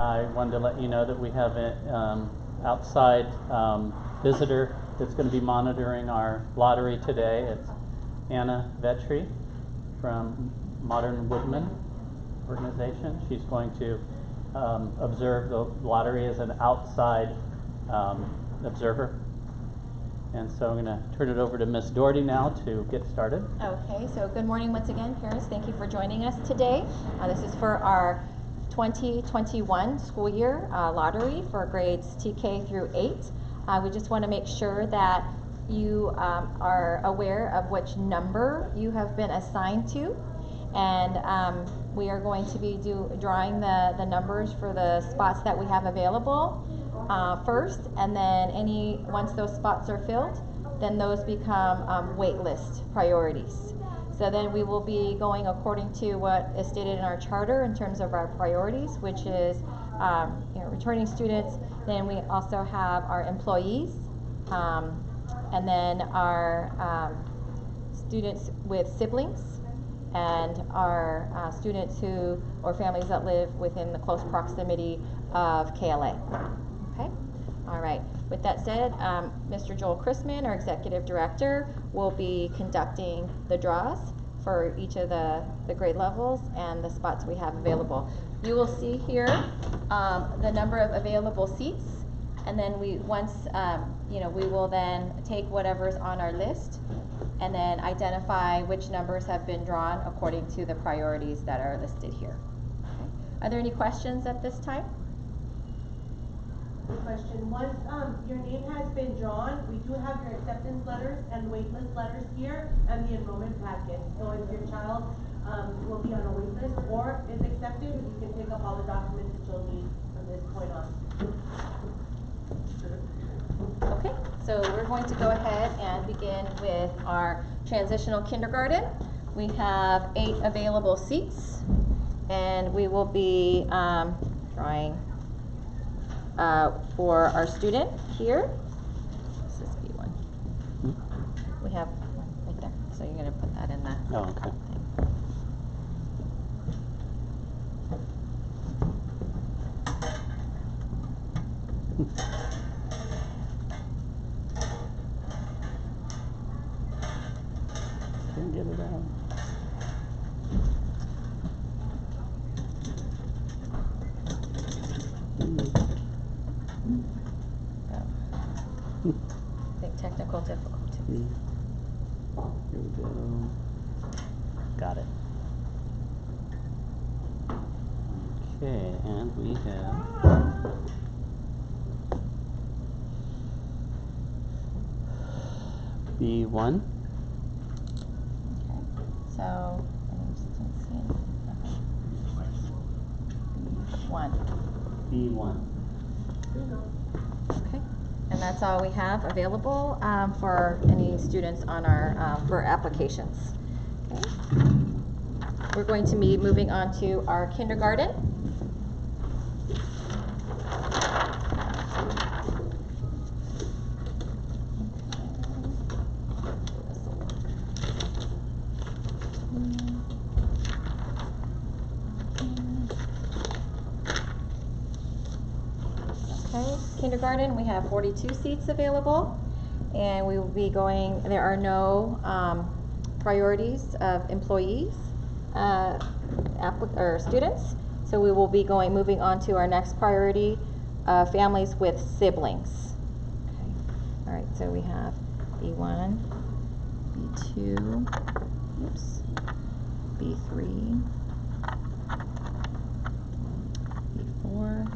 I wanted to let you know that we have an outside visitor that's going to be monitoring our lottery today. It's Anna Vetri from Modern Woodman organization. She's going to observe the lottery as an outside observer. And so I'm going to turn it over to Ms. Doherty now to get started. Okay, so good morning once again, parents. Thank you for joining us today. This is for our 2021 school year lottery for grades TK through 8. We just want to make sure that you are aware of which number you have been assigned to. And we are going to be drawing the numbers for the spots that we have available first, and then once those spots are filled, then those become wait list priorities. So then we will be going according to what is stated in our charter in terms of our priorities, which is returning students. Then we also have our employees, and then our students with siblings, and our students or families that live within the close proximity of KLA. Okay, all right. With that said, Mr. Joel Chrisman, our executive director, will be conducting the draws for each of the grade levels and the spots we have available. You will see here the number of available seats, and then we will then take whatever's on our list and then identify which numbers have been drawn according to the priorities that are listed here. Okay. Are there any questions at this time? Question. Once your name has been drawn, we do have your acceptance letters and waitlist letters here and the enrollment packet. So if your child will be on a waitlist or is accepted, you can pick up all the documents that you'll need from this point on. Okay, so we're going to go ahead and begin with our transitional kindergarten. We have 8 available seats, and we will be drawing for our student here. This is B1. We have one right there, so you're going to put that in the Okay. Can't get it out. I think technical difficulties. Here we go. Got it. Okay, and we have B1. Okay, so I just didn't see anything. B1. B1. Okay, and that's all we have available for any students on our for applications. Okay, we're going to be moving on to our kindergarten. Okay, kindergarten, we have 42 seats available, and we will be going, there are no priorities of employees or students, so we will be moving on to our next priority, families with siblings. Okay, all right, so we have B1, B2, oops, B3, B4,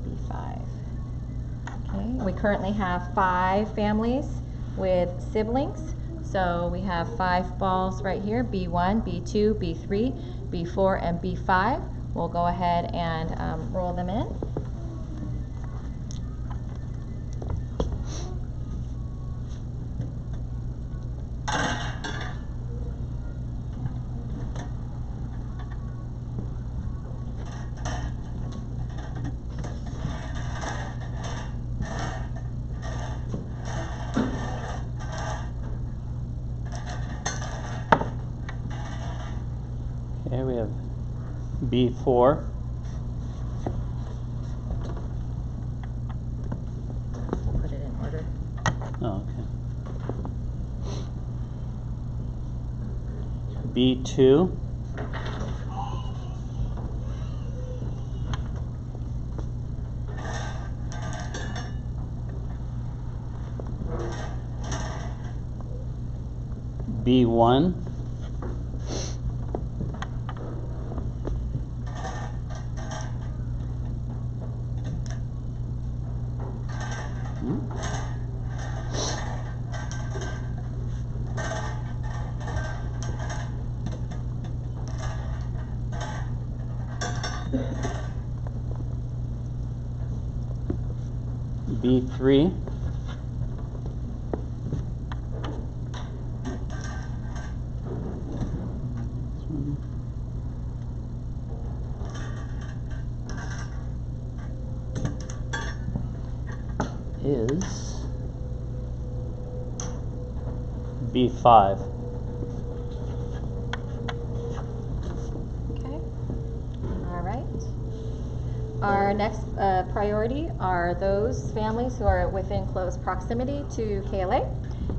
B5. Okay, we currently have 5 families with siblings. So we have 5 balls right here, B1, B2, B3, B4, and B5. We'll go ahead and roll them in. Okay, we have B4, We'll put it in order. oh, okay. B2, B1, B3, is B5. Okay. All right. Our next priority are those families who are within close proximity to KLA.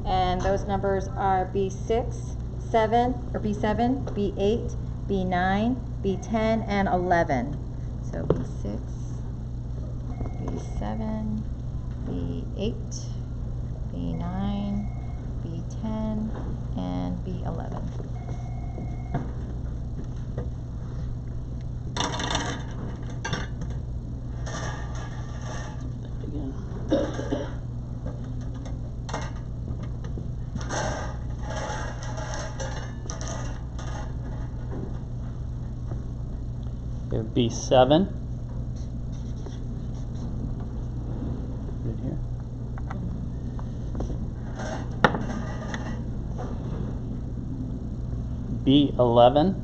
And those numbers are B6, 7, or B7, B8, B9, B10, and 11. So B6, B7, B8, B9, B10, and B11. Again. Here, B7. Right here. B11.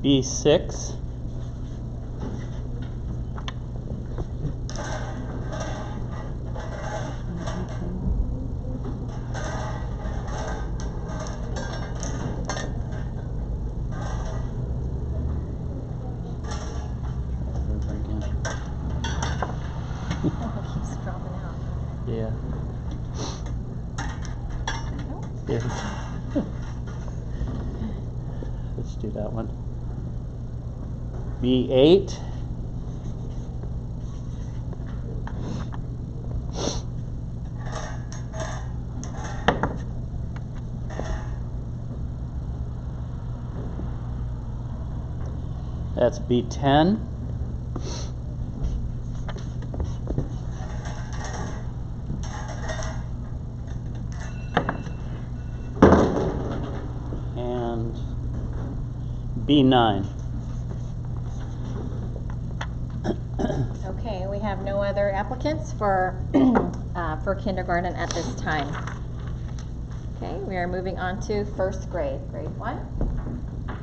B6. Over again. Keeps dropping out. Yeah. Yeah. Let's do that one. B8. That's B10. And B9. Okay, we have no other applicants for, for kindergarten at this time. Okay, we are moving on to first grade, grade 1.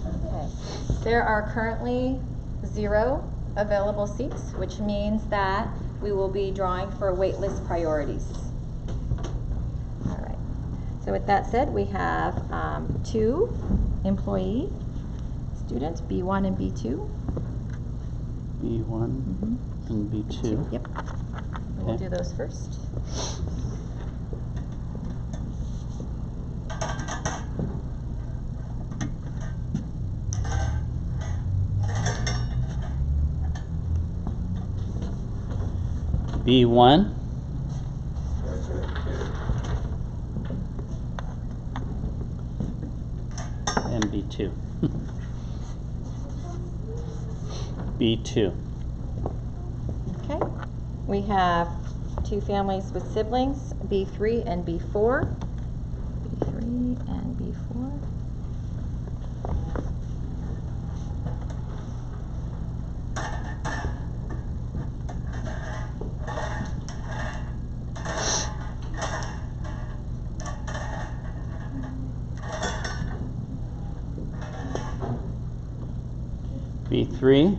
Okay, there are currently 0 available seats, which means that we will be drawing for waitlist priorities. All right. So with that said, we have 2 employee students, B1 and B2. B1 and B2. Yep. We'll Okay. do those first. B1. And B2. B2. Okay. We have 2 families with siblings, B3 and B4. B3 and B4. B3,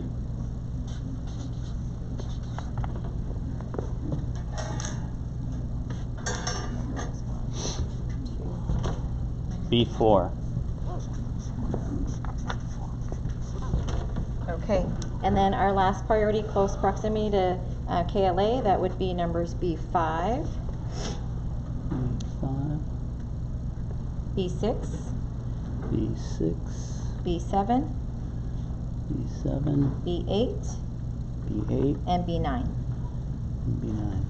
B4. Okay, and then our last priority, close proximity to KLA, that would be numbers B5, B5, B6, B6, B7, B7, B8, B8, and B9. and B9.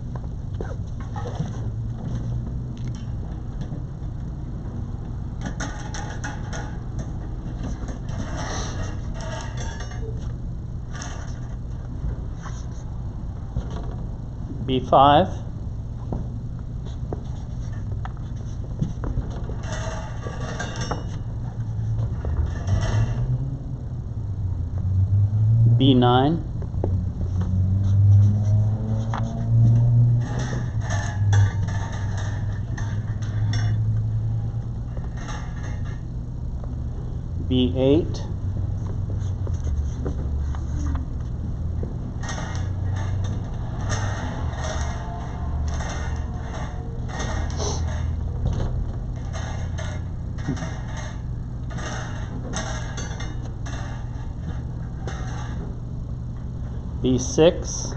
B5, B9, B8, B6,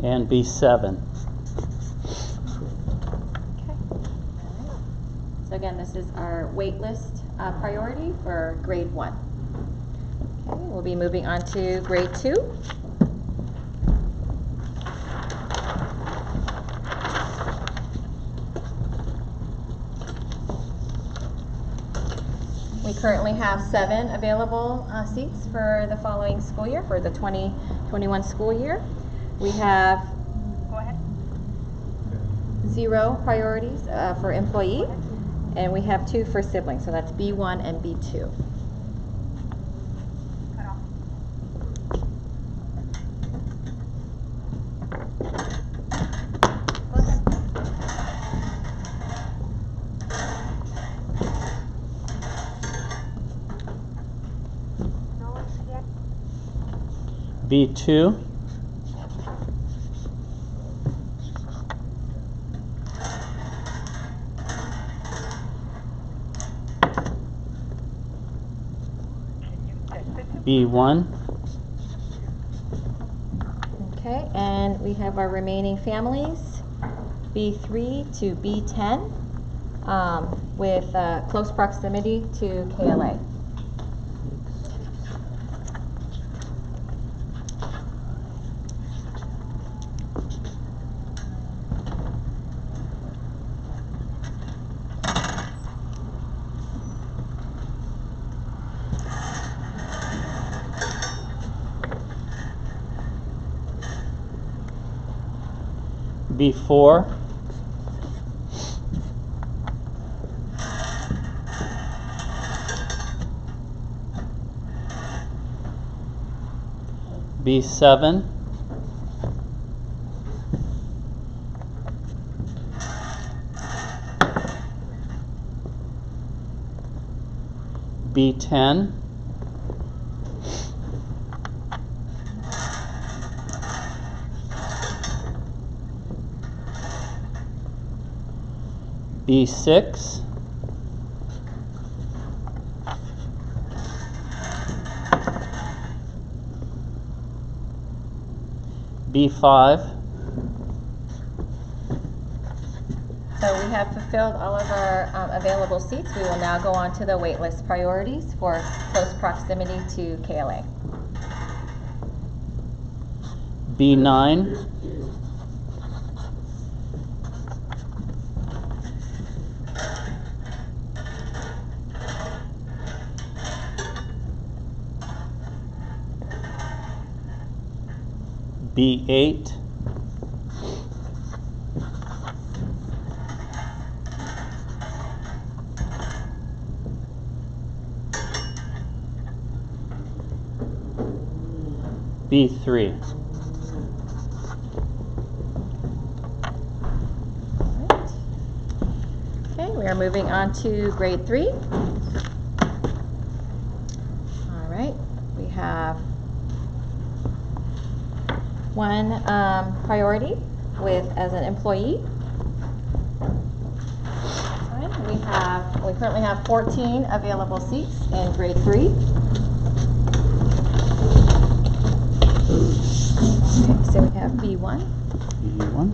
and B7. Okay. So again, this is our wait list priority for grade 1. Okay, we'll be moving on to grade 2. We currently have 7 available seats for the following school year, for the 2021 school year. We have 0 priorities for employee, and we have 2 for siblings, so that's B1 and B2. B2, B1, Okay, and we have our remaining families, B3 to B10, with close proximity to KLA. B4, B7, B10, B6, B5, So we have fulfilled all of our available seats. We will now go on to the wait list priorities for close proximity to KLA. B9, B8, B3. Alright. Okay, we are moving on to grade 3. All right, we have one priority as an employee. We currently have 14 available seats in grade 3. Okay, so we have B1. B1.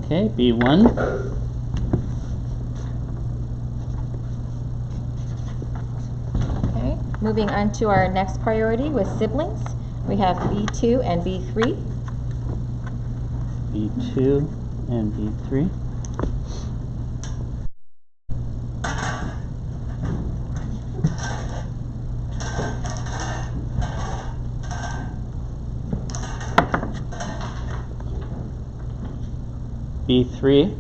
Okay, B1. Okay, moving on to our next priority with siblings. We have B2 and B3. B2 and B3. B3.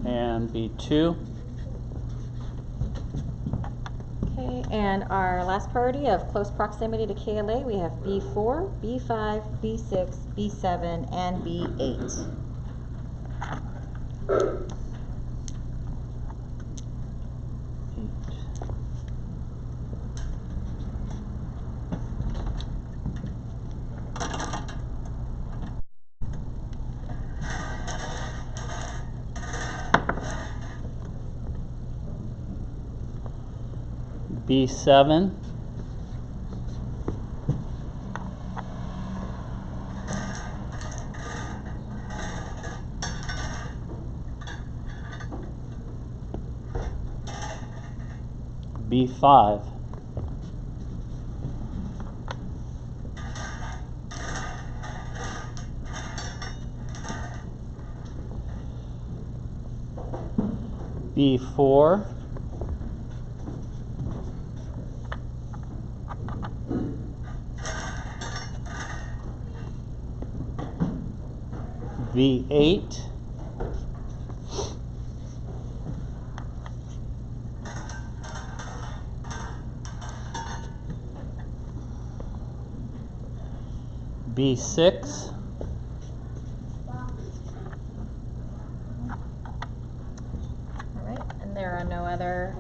And B2. Okay, and our last priority of close proximity to KLA, we have B4, B5, B6, B7, and B8. B7. B5. B4. B8. B6. All right, and there are no other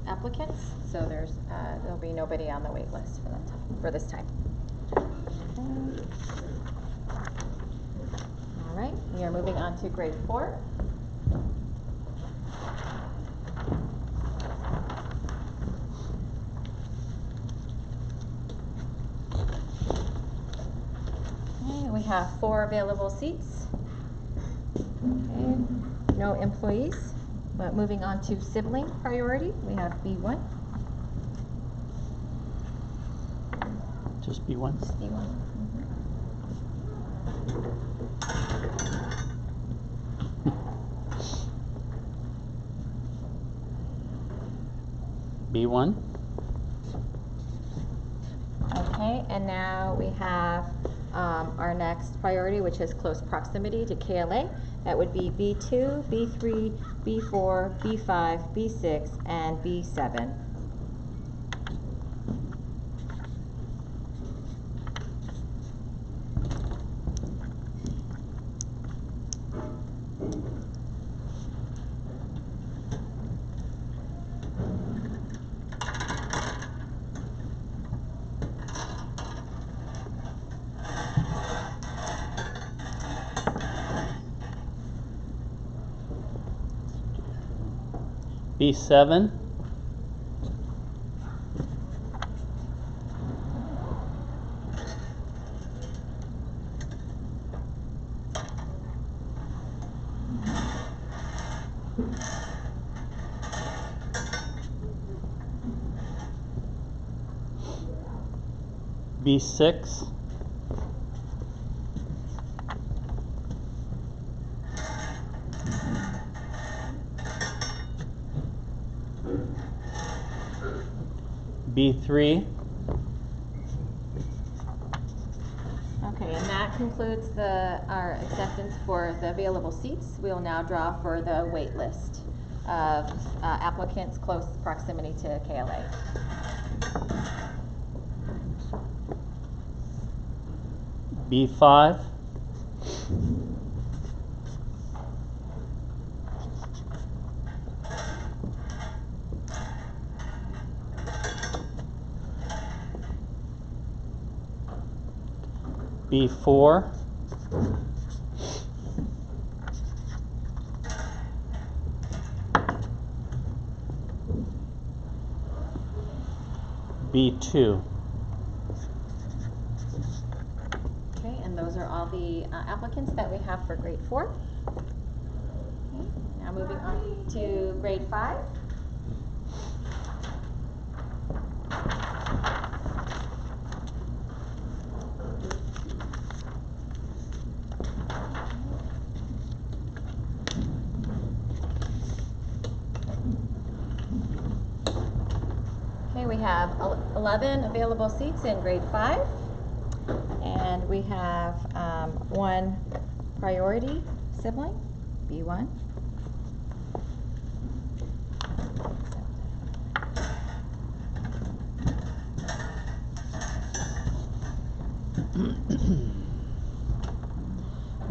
applicants, so there'll be nobody on the wait list for this time. Okay. All right, we are moving on to grade 4. Okay, we have 4 available seats. Okay, no employees. But moving on to sibling priority, we have B1. Just B1. Just B1. B1. Okay, and now we have our next priority, which is close proximity to KLA. That would be B2, B3, B4, B5, B6, and B7. B7. B6. B3. Okay, and that concludes our acceptance for the available seats. We will now draw for the wait list of applicants close proximity to KLA. B5. B4. B2. Okay, and those are all the applicants that we have for grade 4. Okay, now moving on to grade 5. Okay, we have 11 available seats in grade 5. And we have one priority sibling, B1.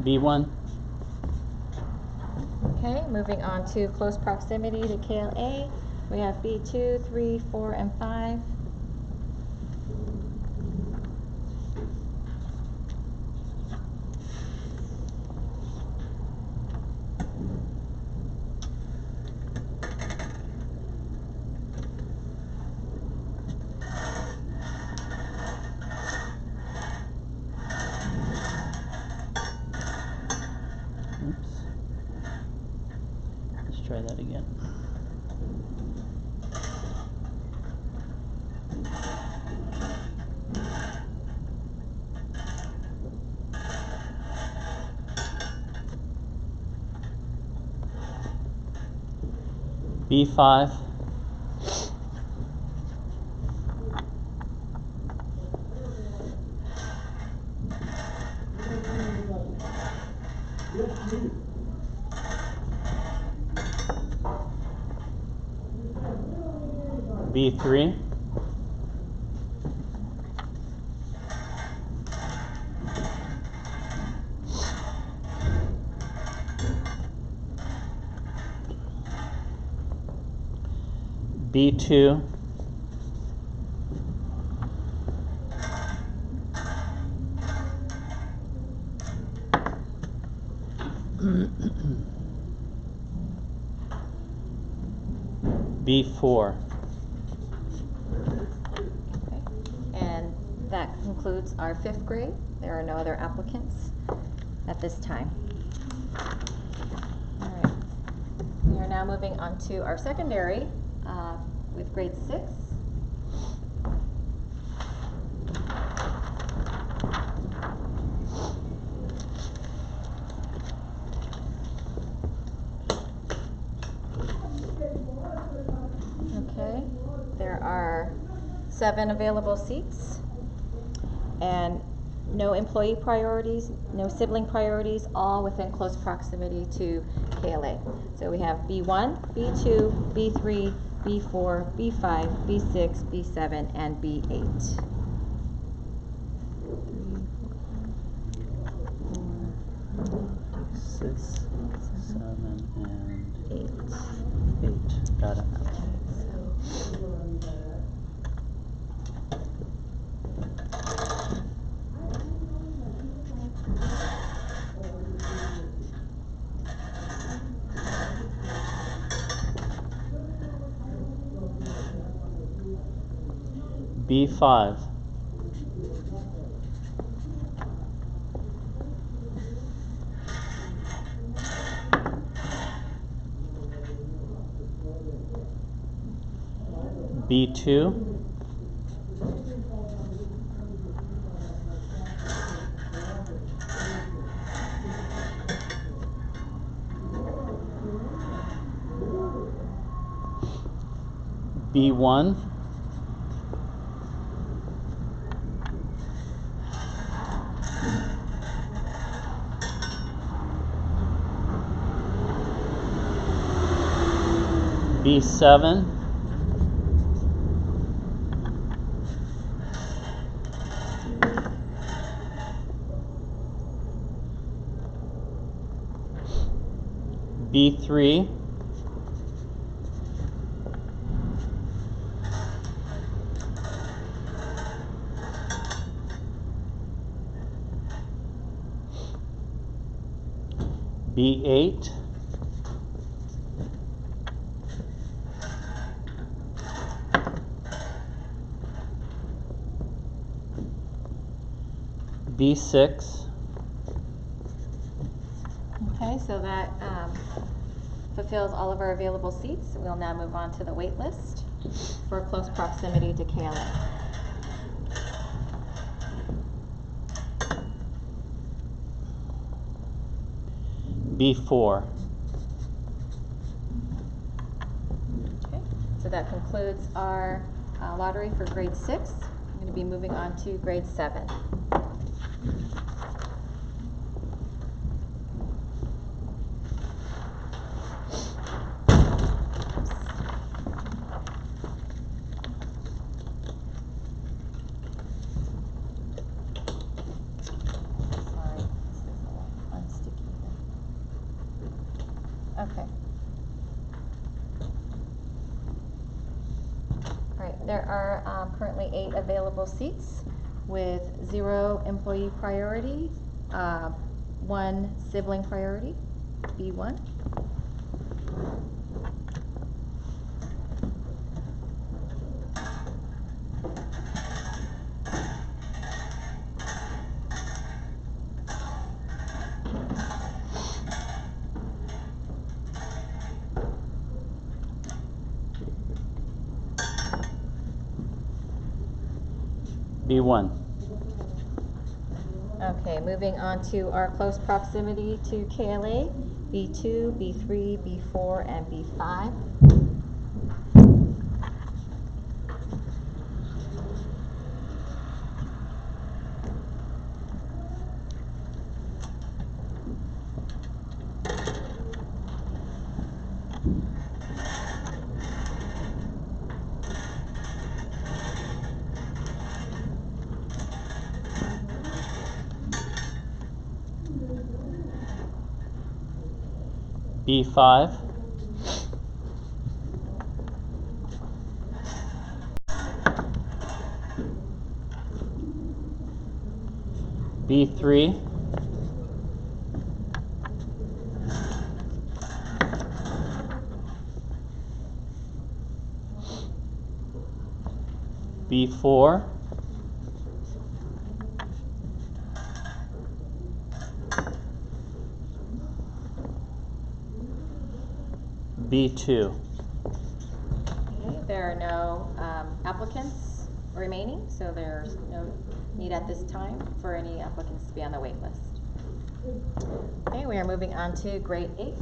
B1. Okay, moving on to close proximity to KLA. We have B2, 3, 4, and 5. Oops. Let's try that again. B5. B3. B2. B4. Okay. And that concludes our 5th grade. There are no other applicants at this time. All right. We are now moving on to our secondary with grade 6. Okay, there are 7 available seats and no employee priorities, no sibling priorities, all within close proximity to KLA. So we have B1, B2, B3, B4, B5, B6, B7, and B8. 6, 7, and 8. 8. Got it. B5. B2. B1. B7. B3. B8. B6. Okay, so that fulfills all of our available seats. We'll now move on to the wait list for close proximity to KLA. B4. Okay, so that concludes our lottery for grade 6. I'm going to be moving on to grade 7. Sorry, this is a little unsticky here. Okay. All right, there are currently 8 available seats with 0 employee priority, 1 sibling priority, B1. B1. Okay, moving on to our close proximity to KLA, B2, B3, B4, and B5. B5. B3. B4. B2. Okay, there are no applicants remaining, so there's no need at this time for any applicants to be on the wait list. Okay, we are moving on to grade 8.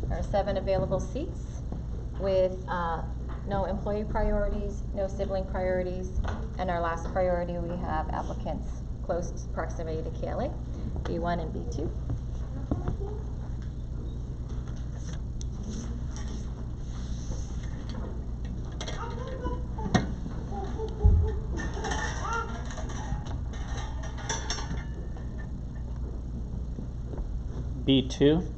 There are 7 available seats with no employee priorities, no sibling priorities, and our last priority we have applicants close proximity to KLA, B1 and B2. B2.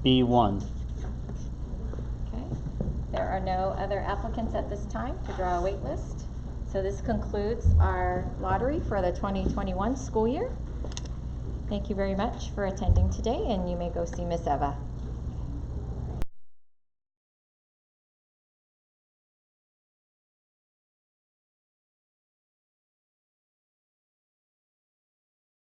B1. Okay, there are no other applicants at this time to draw a wait list. So this concludes our lottery for the 2021 school year. Thank you very much for attending today, and you may go see Miss Eva.